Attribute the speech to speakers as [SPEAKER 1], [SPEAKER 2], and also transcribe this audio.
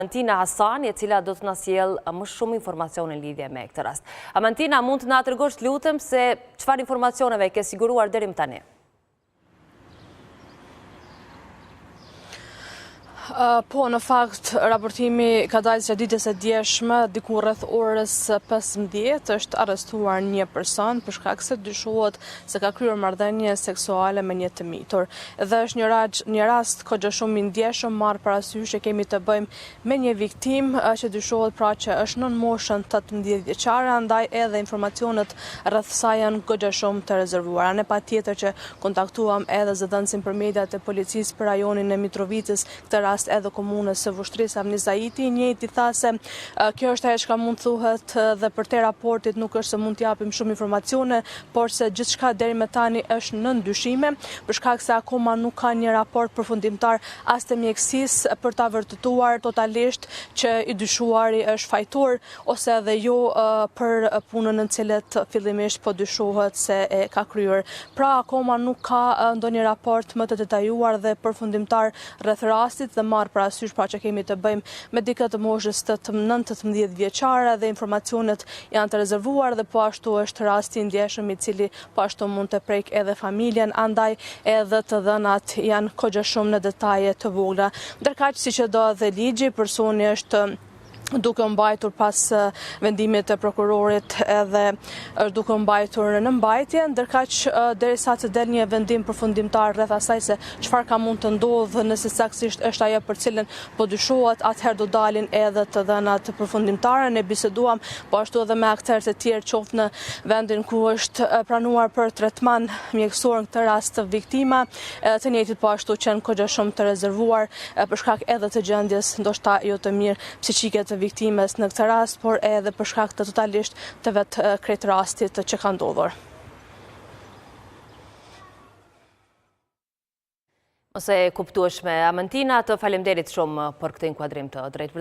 [SPEAKER 1] Amantina Hasani, e cila do të na sjellë më shumë informacione në lidhje me këtë rast. Amantina, mund të na tregosh lutem se çfarë informacioneve ke siguruar deri më tani?
[SPEAKER 2] Po, në fakt, raportimi ka dalë që ditës e djeshme, diku rreth orës 15, është arrestuar një person për shkak se dyshohet se ka kryer marrëdhënie seksuale me një të mitur. Dhe është një rast kogja shumë i ndjeshëm, marr parasysh që kemi të bëjmë me një viktim që dyshohet pra që është nën moshën 18 vjeçare, andaj edhe informacionet rreth saj janë kogja shumë të rezervuara. Ne patjetër që kontaktuam edhe zëdhënësin për mediat e policisë për rajonin e Mitrovicës, këtë rast edhe komunës së Vushtrisë Amnizaiti, njëjti tha se kjo është ajo që mund thuhet dhe për te raportit nuk është se mund t'japim shumë informacione, por se gjithçka deri më tani është në ndyshime, për shkak se akoma nuk ka një raport përfundimtar as të mjekësisë për ta vërtetuar totalisht që i dyshuari është fajtor ose edhe jo për punën në cilët fillimisht po dyshohet se e ka kryer. Pra akoma nuk ka ndonjë raport më të detajuar dhe përfundimtar rreth rastit dhe marr parasysh pra që kemi të bëjmë me dikë të moshës 18 vjeçare dhe informacionet janë të rezervuar dhe po ashtu është rasti i ndjeshëm i cili po ashtu mund të prek edhe familjen, andaj edhe të dhënat janë kogja shumë në detaje të vogla. Ndërkaq siç e do edhe ligji, personi është duke mbajtur pas vendimit të prokurorit edhe është duke mbajtur në mbajtje, ndërkaq derisa të del një vendim përfundimtar rreth asaj se çfarë ka mund të ndodhë nëse saktësisht është ajo për cilën po dyshohet, atëherë do dalin edhe të dhënat përfundimtare. Ne biseduam po ashtu edhe me aktorë të tjerë qoftë në vendin ku është pranuar për tretman mjekësor në këtë rast të viktima, të njëjtit po ashtu qenë kogja shumë të rezervuar për shkak edhe të gjendjes ndoshta jo të mirë psiqike të viktimes në këtë rast, por edhe për shkak të totalisht të vetë krejt rastit që ka ndodhur.
[SPEAKER 1] Ose kuptueshme, Amantina, të faleminderit shumë për këtë inkuadrim të drejtë.